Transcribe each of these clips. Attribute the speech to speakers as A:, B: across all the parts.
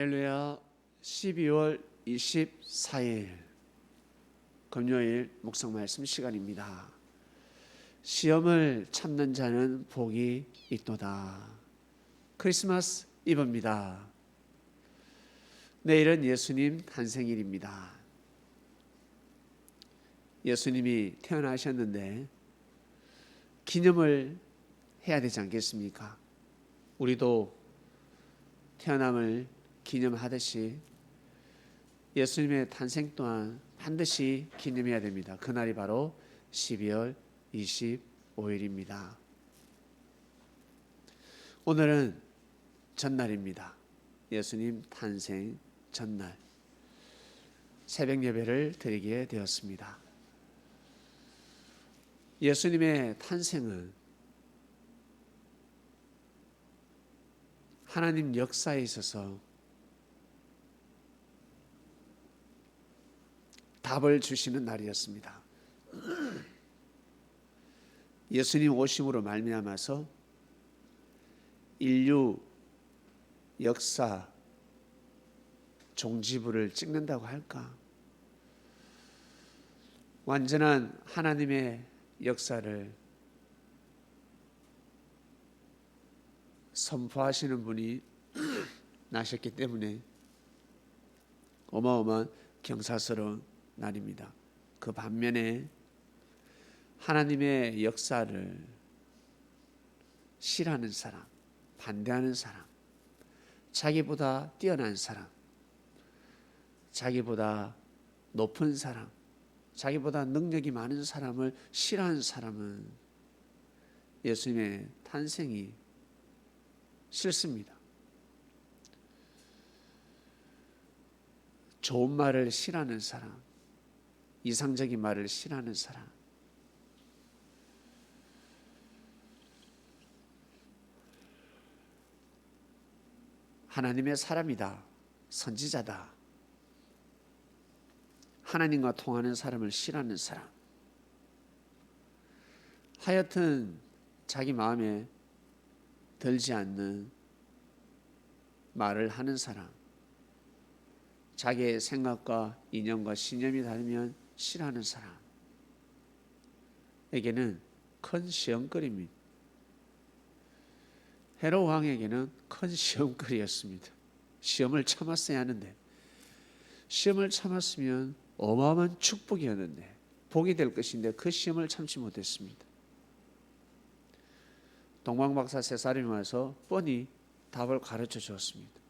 A: 할렐루야. 12월 24일 금요일 묵상 말씀 시간입니다. 시험을 참는 자는 복이 있도다. 크리스마스 이브입니다. 내일은 예수님 탄생일입니다. 예수님이 태어나셨는데 기념을 해야 되지 않겠습니까? 우리도 태어남을 기념하듯이 예수님의 탄생 또한 반드시 기념해야 됩니다. 그날이 바로 12월 25일입니다. 오늘은 전날입니다. 예수님 탄생 전날 새벽 예배를 드리게 되었습니다. 예수님의 탄생은 하나님 역사에 있어서 답을 주시는 날이었습니다. 예수님 오심으로 말미암아서 인류 역사 종지부를 찍는다고 할까? 완전한 하나님의 역사를 선포하시는 분이 나셨기 때문에 어마어마한 경사스러운 날입니다. 그 반면에 하나님의 역사를 싫어하는 사람, 반대하는 사람, 자기보다 뛰어난 사람, 자기보다 높은 사람, 자기보다 능력이 많은 사람을 싫어하는 사람은 예수님의 탄생이 싫습니다. 좋은 말을 싫어하는 사람, 이상적인 말을 싫어하는 사람, 하나님의 사람이다, 선지자다, 하나님과 통하는 사람을 싫어하는 사람, 하여튼 자기 마음에 들지 않는 말을 하는 사람, 자기의 생각과 이념과 신념이 다르면 싫어하는 사람에게는 큰 시험거리입니다. 헤롯 왕에게는 큰 시험거리였습니다. 시험을 참았어야 하는데, 시험을 참았으면 어마어마한 축복이었는데, 복이 될 것인데 그 시험을 참지 못했습니다. 동방박사 세 사람이 와서 뻔히 답을 가르쳐 주었습니다.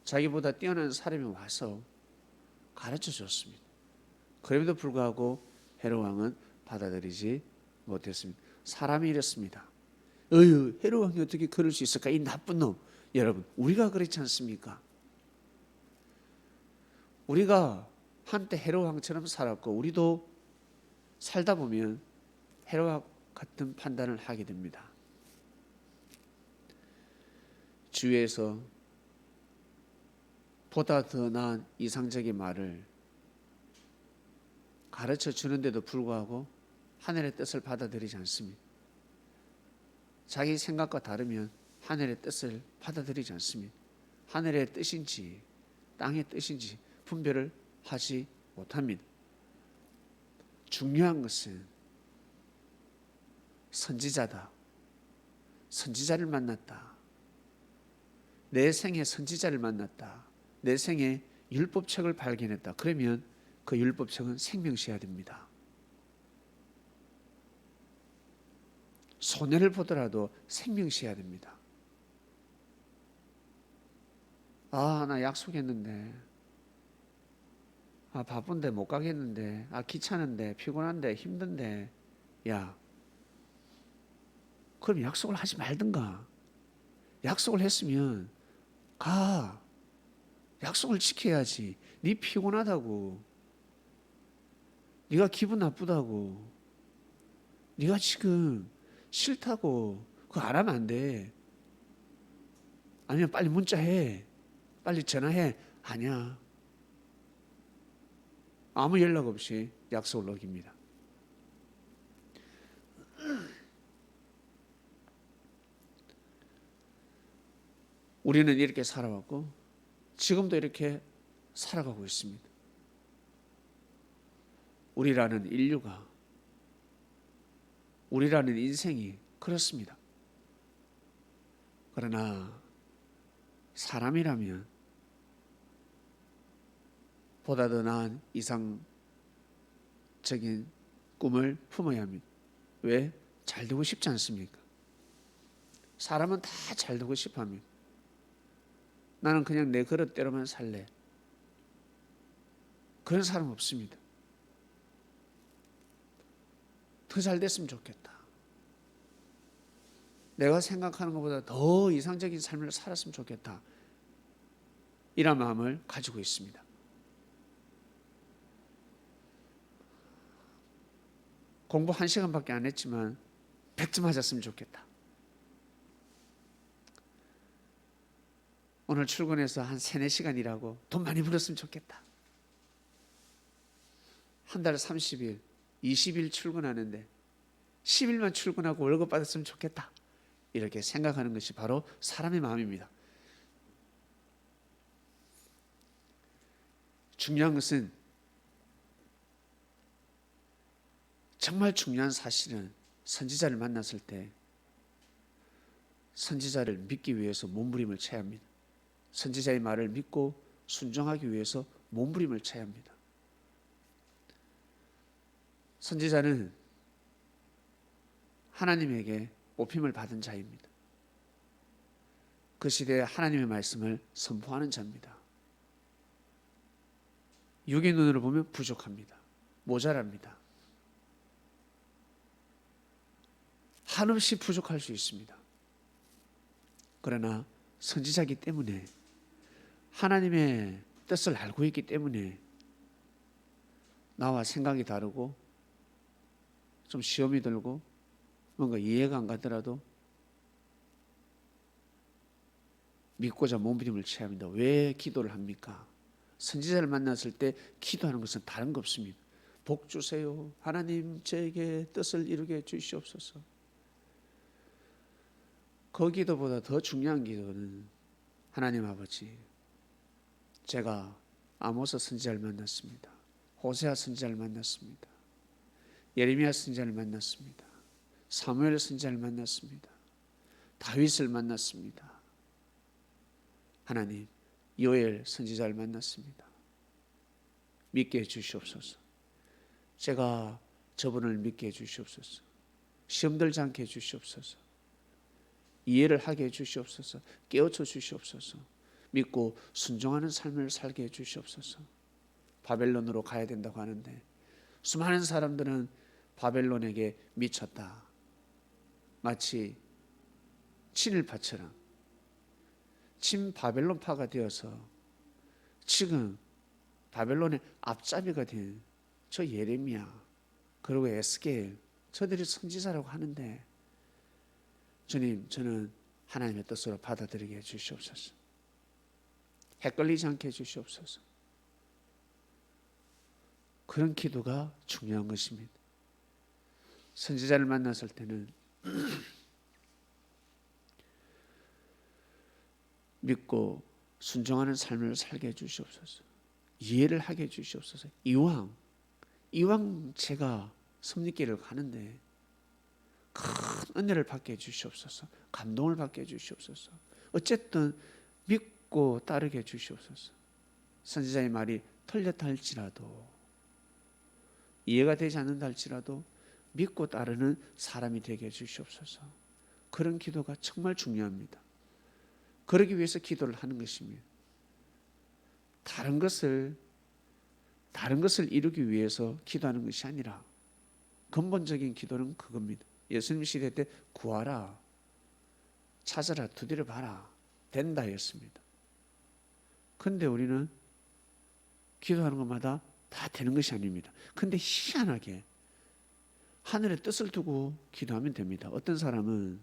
A: 자기보다 뛰어난 사람이 와서 가르쳐 줬습니다. 그럼에도 불구하고 헤롯 왕은 받아들이지 못했습니다. 사람이 이렇습니다. 헤롯 왕이 어떻게 그럴 수 있을까? 이 나쁜 놈. 여러분, 우리가 그렇지 않습니까? 우리가 한때 헤롯 왕처럼 살았고 우리도 살다 보면 헤롯 왕 같은 판단을 하게 됩니다. 주위에서 보다 더 나은 이상적인 말을 가르쳐 주는데도 불구하고 하늘의 뜻을 받아들이지 않습니다. 자기 생각과 다르면 하늘의 뜻을 받아들이지 않습니다. 하늘의 뜻인지 땅의 뜻인지 분별을 하지 못합니다. 중요한 것은 선지자다. 선지자를 만났다. 내 생에 선지자를 만났다. 내 생에 율법책을 발견했다. 그러면 그 율법책은 생명시해야 됩니다. 손해를 보더라도 생명시해야 됩니다. 나 약속했는데, 바쁜데 못 가겠는데, 귀찮은데, 피곤한데, 힘든데, 그럼 약속을 하지 말든가. 약속을 했으면 가. 약속을 지켜야지. 네 피곤하다고, 네가 기분 나쁘다고, 네가 지금 싫다고 그거 안 하면 안 돼. 아니면 빨리 문자해, 빨리 전화해. 아니야. 아무 연락 없이 약속을 어깁니다. 우리는 이렇게 살아왔고 지금도 이렇게 살아가고 있습니다. 우리라는 인류가, 우리라는 인생이 그렇습니다. 그러나 사람이라면 보다 더 나은 이상적인 꿈을 품어야 합니다. 왜? 잘 되고 싶지 않습니까? 사람은 다 잘 되고 싶어 합니다. 나는 그냥 내 그릇대로만 살래. 그런 사람 없습니다. 더 잘 됐으면 좋겠다. 내가 생각하는 것보다 더 이상적인 삶을 살았으면 좋겠다. 이런 마음을 가지고 있습니다. 공부 1시간밖에 안 했지만 100점 맞았으면 좋겠다. 오늘 출근해서 한 3-4시간 일하고 돈 많이 벌었으면 좋겠다. 한 달 30일, 20일 출근하는데 10일만 출근하고 월급 받았으면 좋겠다. 이렇게 생각하는 것이 바로 사람의 마음입니다. 중요한 것은, 정말 중요한 사실은 선지자를 만났을 때 선지자를 믿기 위해서 몸부림을 쳐야 합니다. 선지자의 말을 믿고 순종하기 위해서 몸부림을 쳐야 합니다. 선지자는 하나님에게 뽑힘을 받은 자입니다. 그 시대에 하나님의 말씀을 선포하는 자입니다. 육의 눈으로 보면 부족합니다. 모자랍니다. 한없이 부족할 수 있습니다. 그러나 선지자이기 때문에, 하나님의 뜻을 알고 있기 때문에 나와 생각이 다르고 좀 시험이 들고 뭔가 이해가 안 가더라도 믿고자 몸부림을 쳐야 합니다. 왜 기도를 합니까? 선지자를 만났을 때 기도하는 것은 다른 거 없습니다. 복 주세요. 하나님 저에게 뜻을 이루게 해주시옵소서. 그 기도보다 더 중요한 기도는, 하나님 아버지, 제가 아모스 선지자를 만났습니다. 호세아 선지자를 만났습니다. 예레미야 선지자를 만났습니다. 사무엘 선지자를 만났습니다. 다윗을 만났습니다. 하나님, 요엘 선지자를 만났습니다. 믿게 해주시옵소서. 제가 저분을 믿게 해주시옵소서. 시험 들지 않게 해주시옵소서. 이해를 하게 해주시옵소서. 깨우쳐 주시옵소서. 믿고 순종하는 삶을 살게 해주시옵소서. 바벨론으로 가야 된다고 하는데 수많은 사람들은 바벨론에게 미쳤다. 마치 친일파처럼 친바벨론파가 되어서 지금 바벨론의 앞잡이가 된 저 예레미야, 그리고 에스겔, 저들이 선지자라고 하는데, 주님, 저는 하나님의 뜻으로 받아들이게 해주시옵소서. 헷갈리지 않게 해주시옵소서. 그런 기도가 중요한 것입니다. 선지자를 만났을 때는 믿고 순종하는 삶을 살게 해주시옵소서. 이해를 하게 해주시옵소서. 이왕 제가 섭리길을 가는데 큰 은혜를 받게 해주시옵소서. 감동을 받게 해주시옵소서. 어쨌든 믿고 따르게 해주시옵소서. 선지자의 말이 틀렸다 할지라도, 이해가 되지 않는다 할지라도 믿고 따르는 사람이 되게 해주시옵소서. 그런 기도가 정말 중요합니다. 그러기 위해서 기도를 하는 것입니다. 다른 것을 이루기 위해서 기도하는 것이 아니라 근본적인 기도는 그겁니다. 예수님 시대 때 구하라, 찾아라, 두드려 봐라, 된다 였습니다. 그런데 우리는 기도하는 것마다 다 되는 것이 아닙니다. 그런데 희한하게 하늘의 뜻을 두고 기도하면 됩니다. 어떤 사람은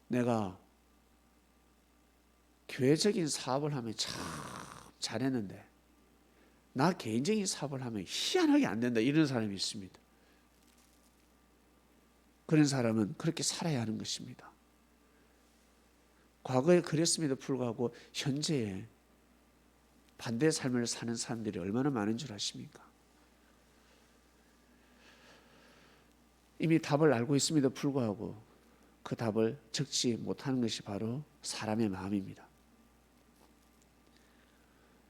A: 내가 교회적인 사업을 하면 참 잘했는데 나 개인적인 사업을 하면 희한하게 안 된다, 이런 사람이 있습니다. 그런 사람은 그렇게 살아야 하는 것입니다. 과거에 그랬음에도 불구하고 현재에 반대의 삶을 사는 사람들이 얼마나 많은 줄 아십니까? 이미 답을 알고 있음에도 불구하고 그 답을 적지 못하는 것이 바로 사람의 마음입니다.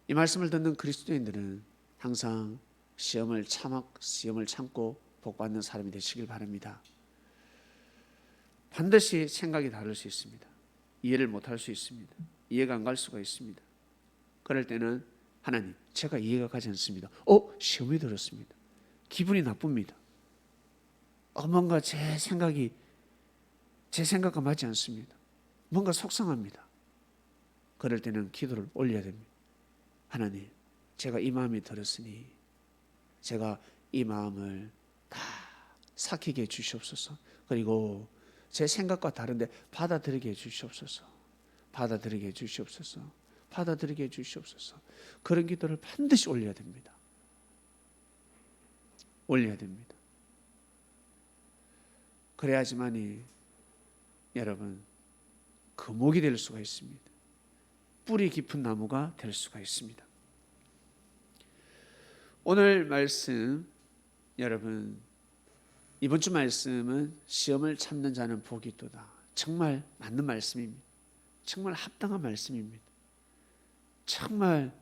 A: 이 말씀을 듣는 그리스도인들은 항상 시험을 참고 복받는 사람이 되시길 바랍니다. 반드시 생각이 다를 수 있습니다. 이해를 못할 수 있습니다. 이해가 안 갈 수가 있습니다. 그럴 때는 하나님, 제가 이해가 가지 않습니다. 시험이 들었습니다. 기분이 나쁩니다. 뭔가 제 생각과 맞지 않습니다. 뭔가 속상합니다. 그럴 때는 기도를 올려야 됩니다. 하나님, 제가 이 마음이 들었으니 제가 이 마음을 다 삭히게 해 주시옵소서. 그리고 제 생각과 다른데 받아들이게 해 주시옵소서. 받아들이게 해 주시옵소서. 받아들이게 해 주시옵소서. 그런 기도를 반드시 올려야 됩니다. 올려야 됩니다. 그래야지만이 여러분 거목이 될 수가 있습니다. 뿌리 깊은 나무가 될 수가 있습니다. 오늘 말씀, 여러분 이번 주 말씀은 시험을 참는 자는 복이 있도다. 정말 맞는 말씀입니다. 정말 합당한 말씀입니다. 정말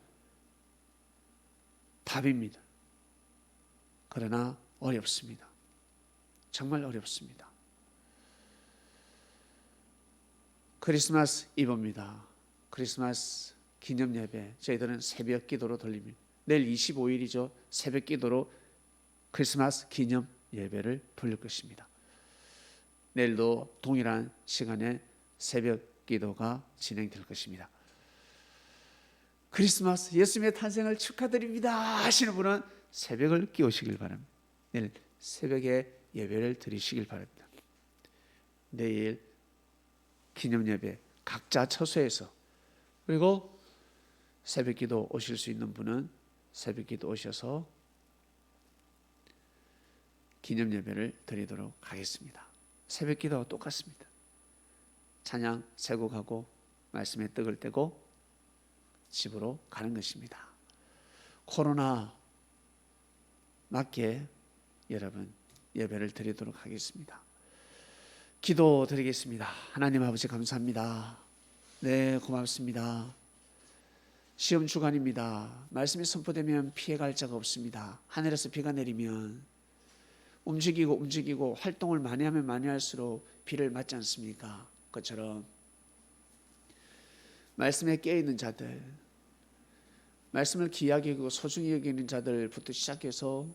A: 답입니다. 그러나 어렵습니다. 정말 어렵습니다. 크리스마스 이브입니다. 크리스마스 기념 예배 저희들은 새벽 기도로 돌립니다. 내일 25일이죠. 새벽 기도로 크리스마스 기념 예배를 돌릴 것입니다. 내일도 동일한 시간에 새벽 기도가 진행될 것입니다. 크리스마스 예수님의 탄생을 축하드립니다 하시는 분은 새벽을 끼우시길 바랍니다. 내일 새벽에 예배를 드리시길 바랍니다. 내일 기념 예배 각자 처소에서, 그리고 새벽 기도 오실 수 있는 분은 새벽 기도 오셔서 기념 예배를 드리도록 하겠습니다. 새벽 기도와 똑같습니다. 찬양 세 곡하고 말씀의 떡을 떼고 집으로 가는 것입니다. 코로나 맞게 여러분 예배를 드리도록 하겠습니다. 기도 드리겠습니다. 하나님 아버지 감사합니다. 네, 고맙습니다. 시험 주간입니다. 말씀이 선포되면 피해갈 자가 없습니다. 하늘에서 비가 내리면 움직이고 활동을 많이 하면 많이 할수록 비를 맞지 않습니까? 그것처럼 말씀에 깨어있는 자들, 말씀을 귀하게 여기고 소중히 여기는 자들부터 시작해서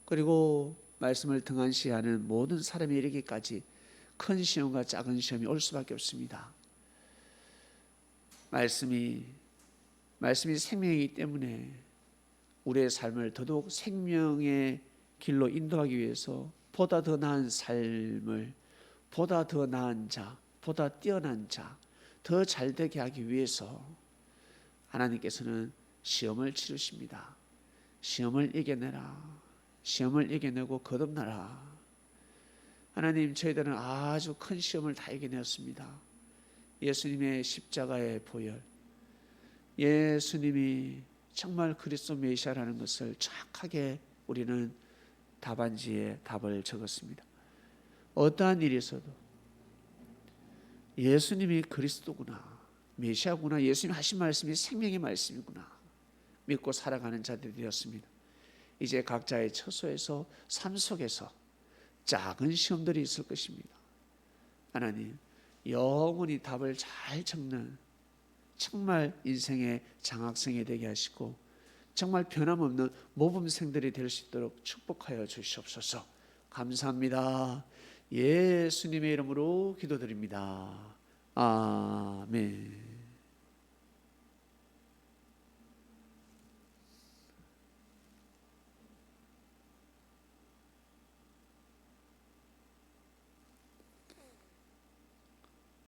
A: 그리고 말씀을 등한시하는 모든 사람이 이르기까지 큰 시험과 작은 시험이 올 수밖에 없습니다. 말씀이 생명이기 때문에 우리의 삶을 더더욱 생명의 길로 인도하기 위해서 보다 더 나은 삶을, 보다 더 나은 자, 보다 뛰어난 자, 더 잘되게 하기 위해서 하나님께서는 시험을 치르십니다. 시험을 이겨내라. 시험을 이겨내고 거듭나라. 하나님, 저희들은 아주 큰 시험을 다 이겨내었습니다. 예수님의 십자가의 보혈, 예수님이 정말 그리스도 메시아라는 것을 정확하게 우리는 답안지에 답을 적었습니다. 어떠한 일이 있어도 예수님이 그리스도구나, 메시아구나, 예수님이 하신 말씀이 생명의 말씀이구나 믿고 살아가는 자들이 되었습니다. 이제 각자의 처소에서 삶 속에서 작은 시험들이 있을 것입니다. 하나님, 영원히 답을 잘 적는 정말 인생의 장학생이 되게 하시고 정말 변함없는 모범생들이 될 수 있도록 축복하여 주시옵소서. 감사합니다. 예수님의 이름으로 기도드립니다. 아멘.